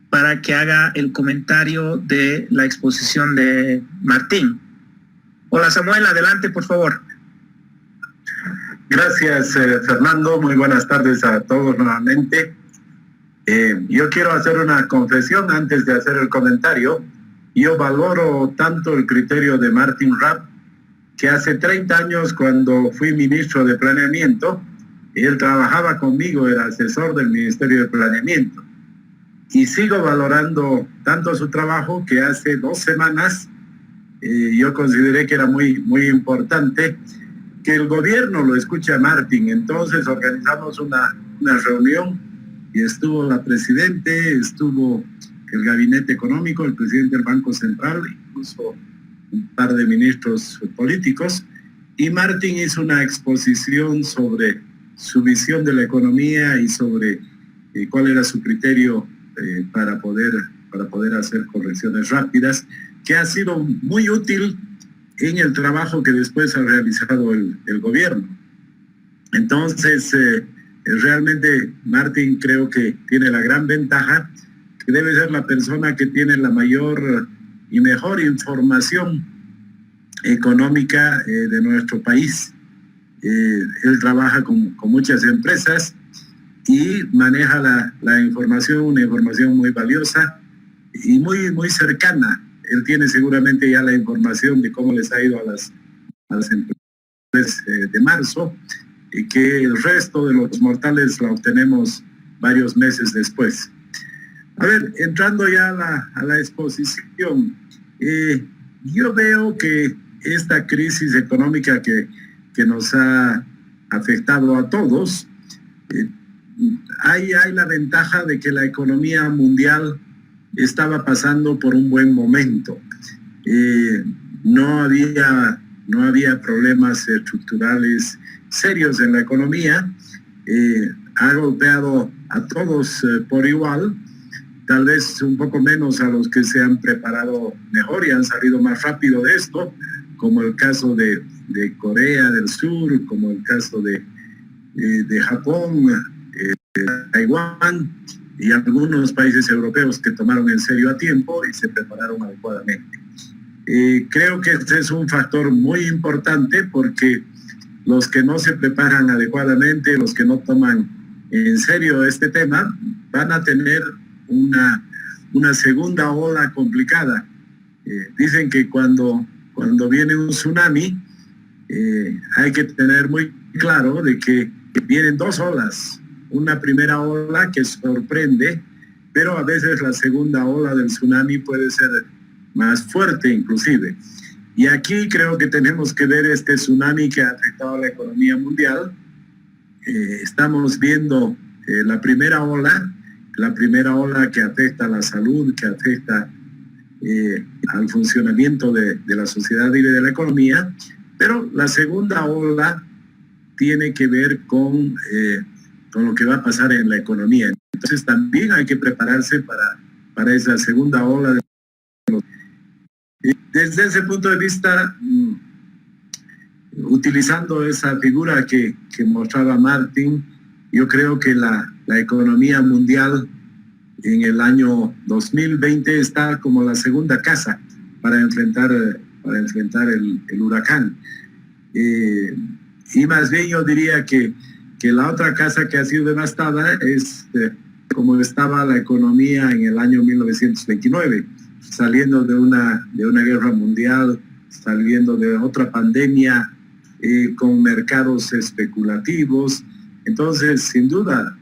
para que haga el comentario de la exposición de Martín. Hola Samuel, adelante por favor. Gracias Fernando, muy buenas tardes a todos nuevamente. Yo quiero hacer una confesión antes de hacer el comentario. Yo valoro tanto el criterio de Martin Rapp, que hace 30 años, cuando fui ministro de Planeamiento, él trabajaba conmigo, era asesor del Ministerio de Planeamiento. Y sigo valorando tanto su trabajo, que hace 2 semanas yo consideré que era muy, muy importante que el gobierno lo escuche a Martin. Entonces organizamos una reunión y estuvo la presidente, estuvo el gabinete económico, el presidente del Banco Central, incluso un par de ministros políticos, y Martin hizo una exposición sobre su visión de la economía y sobre cuál era su criterio para poder hacer correcciones rápidas, que ha sido muy útil en el trabajo que después ha realizado el gobierno. Entonces, realmente Martin creo que tiene la gran ventaja, que debe ser la persona que tiene la mayor y mejor información económica de nuestro país. Él trabaja con muchas empresas y maneja la información, una información muy valiosa y muy, muy cercana. Él tiene seguramente ya la información de cómo les ha ido a las empresas de marzo, y que el resto de los mortales la obtenemos varios meses después. A ver, entrando ya a la exposición, yo veo que esta crisis económica que nos ha afectado a todos, hay la ventaja de que la economía mundial estaba pasando por un buen momento. No había problemas estructurales serios en la economía. Ha golpeado a todos por igual, tal vez un poco menos a los que se han preparado mejor y han salido más rápido de esto, como el caso de Corea del Sur, como el caso de Japón, Taiwán y algunos países europeos que tomaron en serio a tiempo y se prepararon adecuadamente. Creo que este es un factor muy importante porque los que no se preparan adecuadamente, los que no toman en serio este tema, van a tener una segunda ola complicada. Dicen que cuando viene un tsunami, hay que tener muy claro de que vienen dos olas. Una primera ola que sorprende, pero a veces la segunda ola del tsunami puede ser más fuerte inclusive. Y aquí creo que tenemos que ver este tsunami que ha afectado a la economía mundial. Estamos viendo la primera ola que afecta a la salud, que afecta al funcionamiento de la sociedad y de la economía, pero la segunda ola tiene que ver con lo que va a pasar en la economía. Entonces también hay que prepararse para esa segunda ola. Desde ese punto de vista, utilizando esa figura que mostraba Martín, yo creo que la economía mundial en el año 2020 está como la segunda casa para enfrentar el huracán. Y más bien yo diría que la otra casa que ha sido devastada es como estaba la economía en el año 1929, saliendo de una guerra mundial, saliendo de otra pandemia, con mercados especulativos. Entonces, sin duda,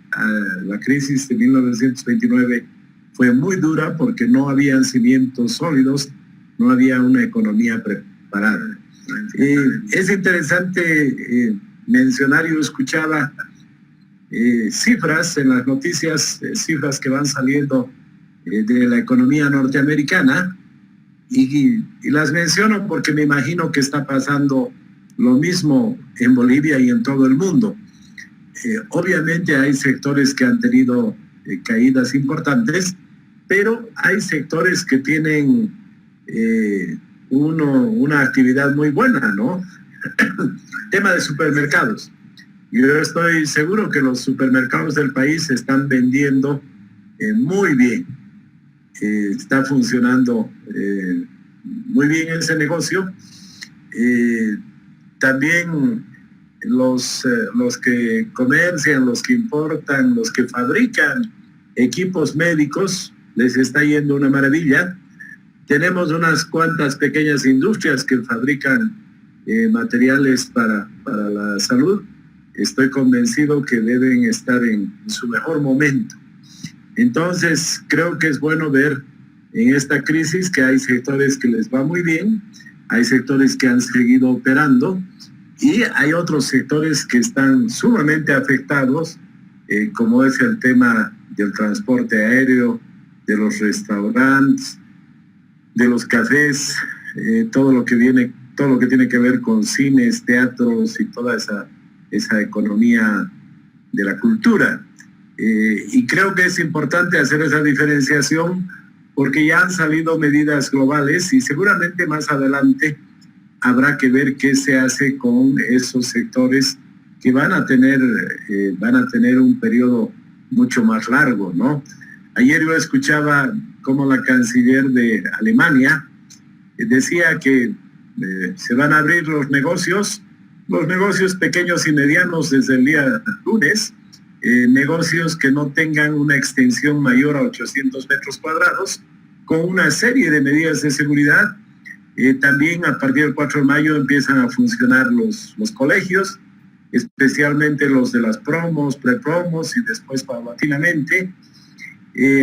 la crisis de 1929 fue muy dura porque no habían cimientos sólidos, no había una economía preparada. Es interesante mencionar, yo escuchaba cifras en las noticias, cifras que van saliendo de la economía norteamericana y las menciono porque me imagino que está pasando lo mismo en Bolivia y en todo el mundo. Obviamente hay sectores que han tenido caídas importantes, pero hay sectores que tienen una actividad muy buena, ¿no? Tema de supermercados. Yo estoy seguro que los supermercados del país están vendiendo muy bien. Está funcionando muy bien ese negocio. También los que comercian, los que importan, los que fabrican equipos médicos, les está yendo una maravilla. Tenemos unas cuantas pequeñas industrias que fabrican materiales para la salud. Estoy convencido que deben estar en su mejor momento. Entonces, creo que es bueno ver en esta crisis que hay sectores que les va muy bien, hay sectores que han seguido operando y hay otros sectores que están sumamente afectados, como es el tema del transporte aéreo, de los restaurantes, de los cafés, todo lo que tiene que ver con cines, teatros y toda esa economía de la cultura. Y creo que es importante hacer esa diferenciación porque ya han salido medidas globales y seguramente más adelante habrá que ver qué se hace con esos sectores que van a tener un periodo mucho más largo, ¿no? Ayer yo escuchaba cómo la canciller de Alemania decía que se van a abrir los negocios pequeños y medianos desde el día lunes, negocios que no tengan una extensión mayor a 800 metros cuadrados, con una serie de medidas de seguridad. También a partir del 4 de mayo empiezan a funcionar los colegios, especialmente los de las promos, prepromos y después paulatinamente.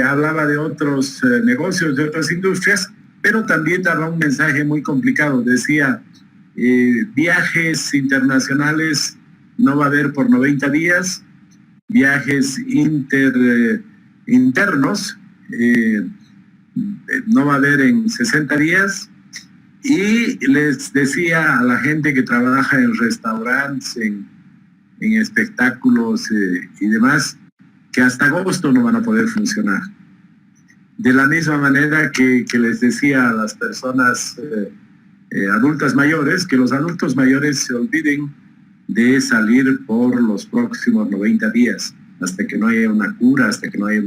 Hablaba de otros negocios, de otras industrias, pero también daba un mensaje muy complicado. Decía, viajes internacionales no va a haber por 90 días, viajes internos no va a haber en 60 días. Y les decía a la gente que trabaja en restaurantes, en espectáculos y demás, que hasta agosto no van a poder funcionar. De la misma manera que les decía a las personas adultas mayores, que los adultos mayores se olviden de salir por los próximos 90 días, hasta que no haya una cura, hasta que no haya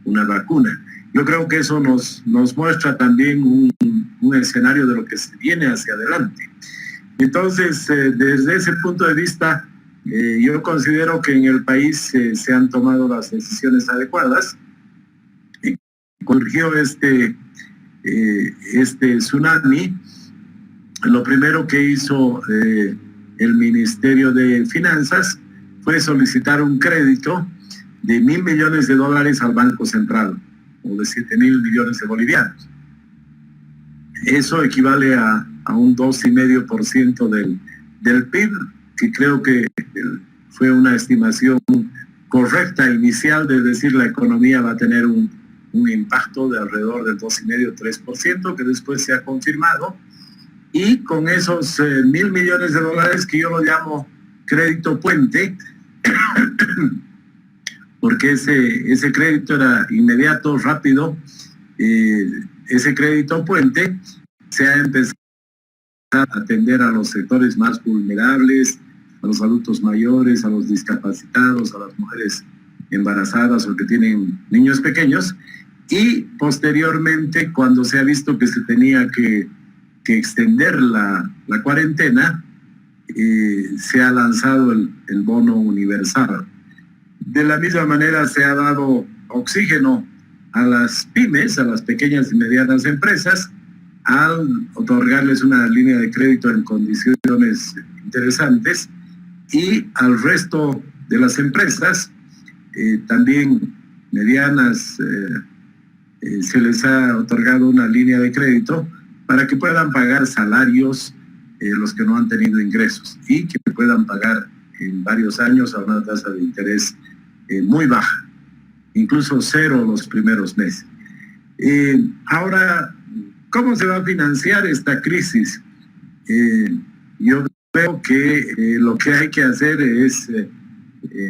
una vacuna. Yo creo que eso nos muestra también un escenario de lo que se viene hacia adelante. Entonces, desde ese punto de vista, yo considero que en el país se han tomado las decisiones adecuadas. Surgió este tsunami. Lo primero que hizo el Ministerio de Finanzas fue solicitar un crédito de $1.000 millones al Banco Central, o de 7.000 millones de bolivianos. Eso equivale a un 2,5% del PIB, que creo que fue una estimación correcta inicial de decir la economía va a tener un impacto de alrededor del 2,5-3%, que después se ha confirmado. Y con esos $1.000 millones, que yo lo llamo crédito puente, porque ese crédito era inmediato, rápido, ese crédito puente se ha empezado a atender a los sectores más vulnerables, a los adultos mayores, a los discapacitados, a las mujeres embarazadas o que tienen niños pequeños, y posteriormente, cuando se ha visto que se tenía que extender la cuarentena, se ha lanzado el bono universal. De la misma manera se ha dado oxígeno a las pymes, a las pequeñas y medianas empresas, al otorgarles una línea de crédito en condiciones interesantes, y al resto de las empresas, también medianas, se les ha otorgado una línea de crédito para que puedan pagar salarios los que no han tenido ingresos, y que puedan pagar en varios años a una tasa de interés muy baja, incluso cero los primeros meses. Ahora, ¿cómo se va a financiar esta crisis? Yo creo que lo que hay que hacer es,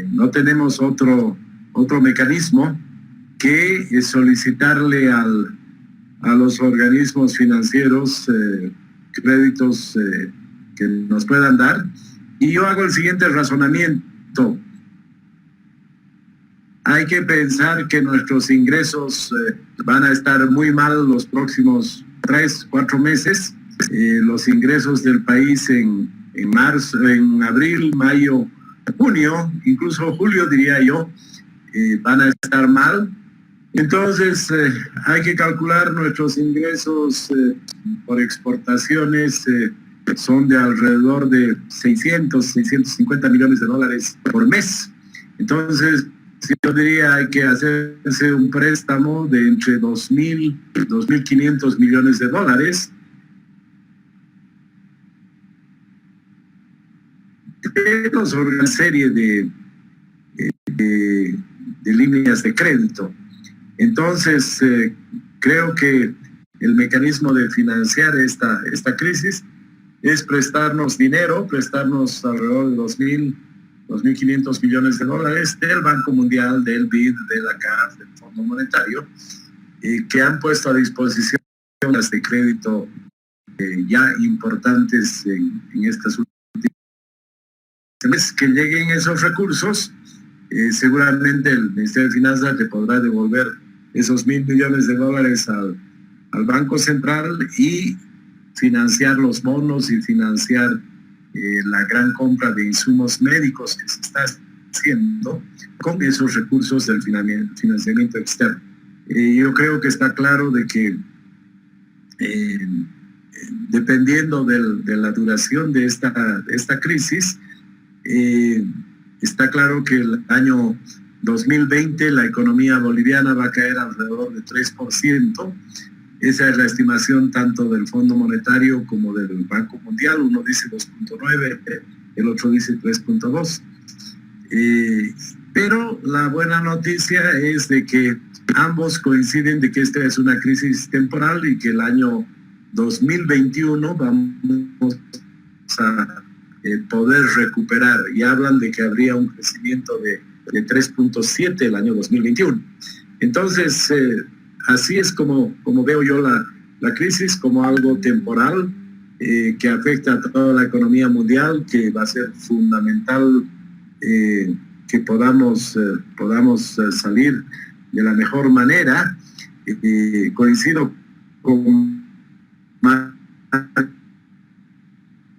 no tenemos otro mecanismo que solicitarle a los organismos financieros créditos que nos puedan dar. Y yo hago el siguiente razonamiento. Hay que pensar que nuestros ingresos van a estar muy mal los próximos 3-4 meses. Los ingresos del país en marzo, en abril, mayo, junio, incluso julio diría yo, van a estar mal. Entonces hay que calcular nuestros ingresos por exportaciones, son de alrededor de 650 millones de dólares por mes. Entonces, yo diría hay que hacerse un préstamo de entre 2.000 y 2.500 millones de dólares. Tenemos una serie de líneas de crédito. Entonces, creo que el mecanismo de financiar esta crisis es prestarnos dinero, prestarnos alrededor de 2.500 millones de dólares del Banco Mundial, del BID, de la CAF, del Fondo Monetario, que han puesto a disposición las de crédito ya importantes en estas últimas veces. Que lleguen esos recursos, seguramente el Ministerio de Finanzas le podrá devolver esos $1.000 millones de dólares al Banco Central y financiar los bonos y financiar la gran compra de insumos médicos que se está haciendo con esos recursos del financiamiento externo. Yo creo que está claro de que dependiendo de la duración de esta crisis, está claro que el año 2020 la economía boliviana va a caer alrededor de 3%. Esa es la estimación tanto del Fondo Monetario como del Banco Mundial. Uno dice 2.9, el otro dice 3.2. Pero la buena noticia es de que ambos coinciden de que esta es una crisis temporal y que el año 2021 vamos a poder recuperar, y hablan de que habría un crecimiento de 3.7 el año 2021. Entonces, así es como veo yo la crisis, como algo temporal que afecta a toda la economía mundial, que va a ser fundamental que podamos salir de la mejor manera. Coincido con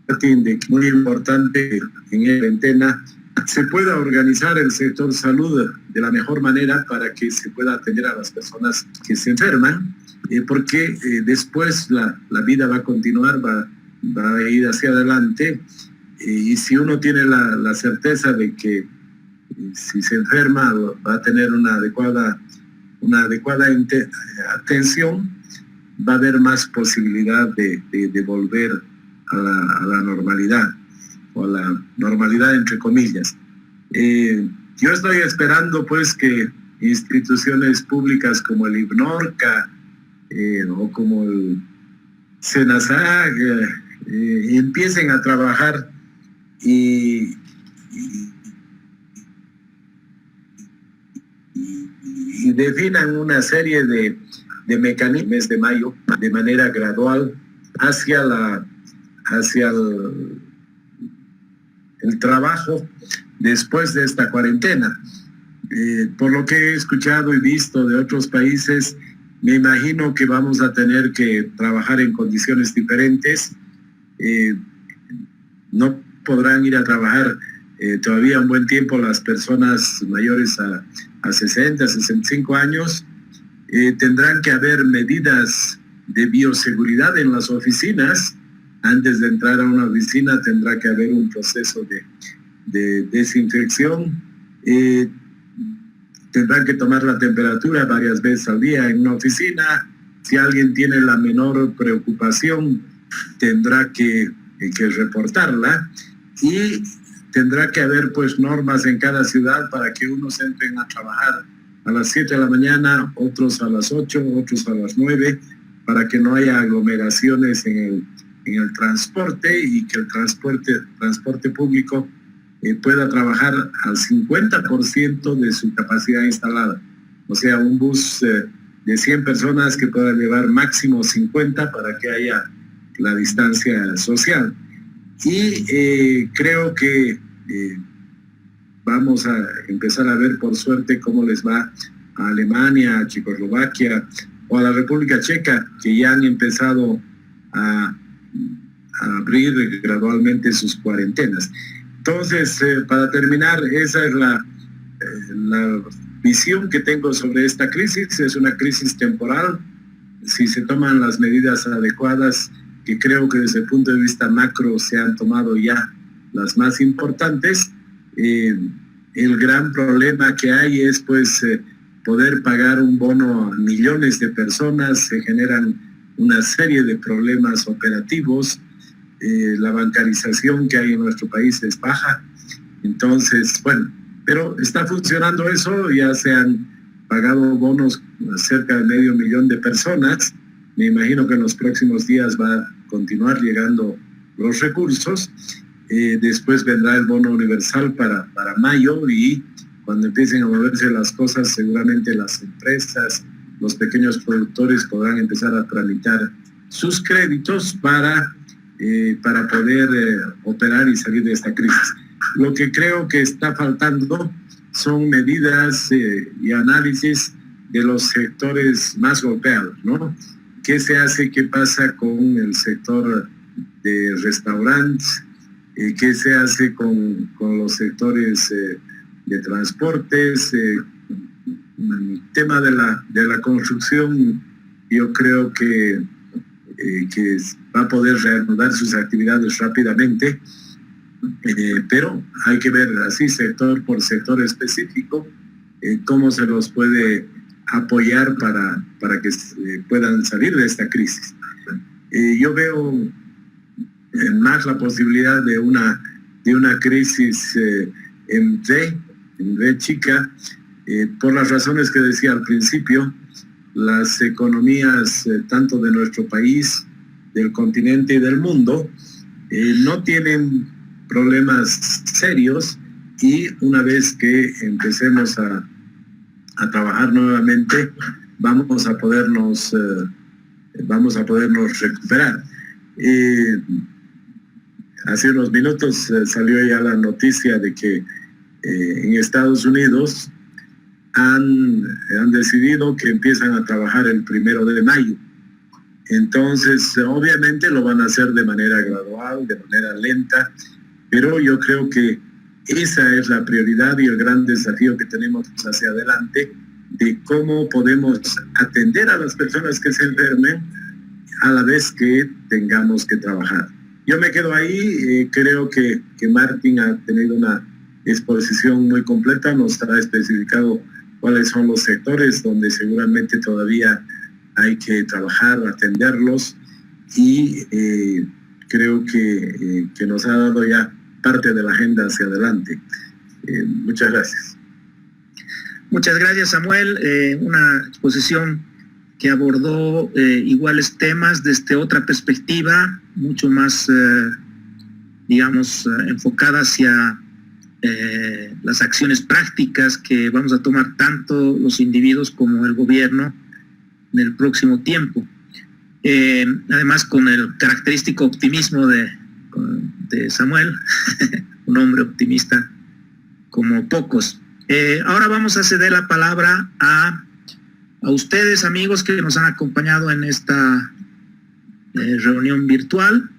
Martín de que muy importante en la cuarentena se pueda organizar el sector salud de la mejor manera para que se pueda atender a las personas que se enferman, porque después la vida va a continuar, va a ir hacia adelante, y si uno tiene la certeza de que si se enferma va a tener una adecuada atención, va a haber más posibilidad de volver a la normalidad, o a la normalidad entre comillas. Yo estoy esperando pues que instituciones públicas como el IBNORCA o como el SENASAG empiecen a trabajar y definan una serie de mecanismos de mayo de manera gradual hacia el trabajo después de esta cuarentena. Por lo que he escuchado y visto de otros países, me imagino que vamos a tener que trabajar en condiciones diferentes. No podrán ir a trabajar todavía un buen tiempo las personas mayores a 60, 65 años. Tendrán que haber medidas de bioseguridad en las oficinas. Antes de entrar a una oficina tendrá que haber un proceso de desinfección. Tendrán que tomar la temperatura varias veces al día en una oficina. Si alguien tiene la menor preocupación, tendrá que reportarla, y tendrá que haber pues normas en cada ciudad para que unos entren a trabajar a las 7 de la mañana, otros a las 8, otros a las 9, para que no haya aglomeraciones en el transporte, y que el transporte público pueda trabajar al 50% de su capacidad instalada. O sea, un bus de 100 personas que pueda llevar máximo 50 para que haya la distancia social. Y creo que vamos a empezar a ver, por suerte, cómo les va a Alemania, a Checoslovaquia o a la República Checa, que ya han empezado a abrir gradualmente sus cuarentenas. Entonces, para terminar, esa es la visión que tengo sobre esta crisis. Es una crisis temporal. Si se toman las medidas adecuadas, que creo que desde el punto de vista macro se han tomado ya las más importantes, el gran problema que hay es pues poder pagar un bono a millones de personas. Se generan una serie de problemas operativos. La bancarización que hay en nuestro país es baja. Entonces, bueno, pero está funcionando eso. Ya se han pagado bonos a cerca de 500,000 de personas. Me imagino que en los próximos días va a continuar llegando los recursos. Después vendrá el bono universal para mayo, y cuando empiecen a moverse las cosas, seguramente las empresas, los pequeños productores podrán empezar a tramitar sus créditos para poder operar y salir de esta crisis. Lo que creo que está faltando son medidas y análisis de los sectores más golpeados, ¿no? ¿Qué se hace? ¿Qué pasa con el sector de restaurantes? ¿Qué se hace con los sectores de transportes? El tema de la construcción, yo creo que va a poder reanudar sus actividades rápidamente, pero hay que ver así sector por sector específico cómo se los puede apoyar para que puedan salir de esta crisis. Yo veo más la posibilidad de una crisis en V chica, por las razones que decía al principio, las economías tanto de nuestro país, del continente y del mundo no tienen problemas serios, y una vez que empecemos a trabajar nuevamente vamos a podernos recuperar. Hace unos minutos salió ya la noticia de que en Estados Unidos han decidido que empiezan a trabajar el 1 de mayo. Entonces, obviamente lo van a hacer de manera gradual, de manera lenta, pero yo creo que esa es la prioridad y el gran desafío que tenemos hacia adelante, de cómo podemos atender a las personas que se enfermen a la vez que tengamos que trabajar. Yo me quedo ahí. Creo que Martín ha tenido una exposición muy completa, nos ha especificado cuáles son los sectores donde seguramente todavía hay que trabajar, atenderlos, y creo que nos ha dado ya parte de la agenda hacia adelante. Muchas gracias. Muchas gracias, Samuel. Una exposición que abordó iguales temas desde otra perspectiva, mucho más, enfocada hacia las acciones prácticas que vamos a tomar tanto los individuos como el gobierno en el próximo tiempo. Además, con el característico optimismo de Samuel, un hombre optimista como pocos. Ahora vamos a ceder la palabra a ustedes, amigos, que nos han acompañado en esta reunión virtual.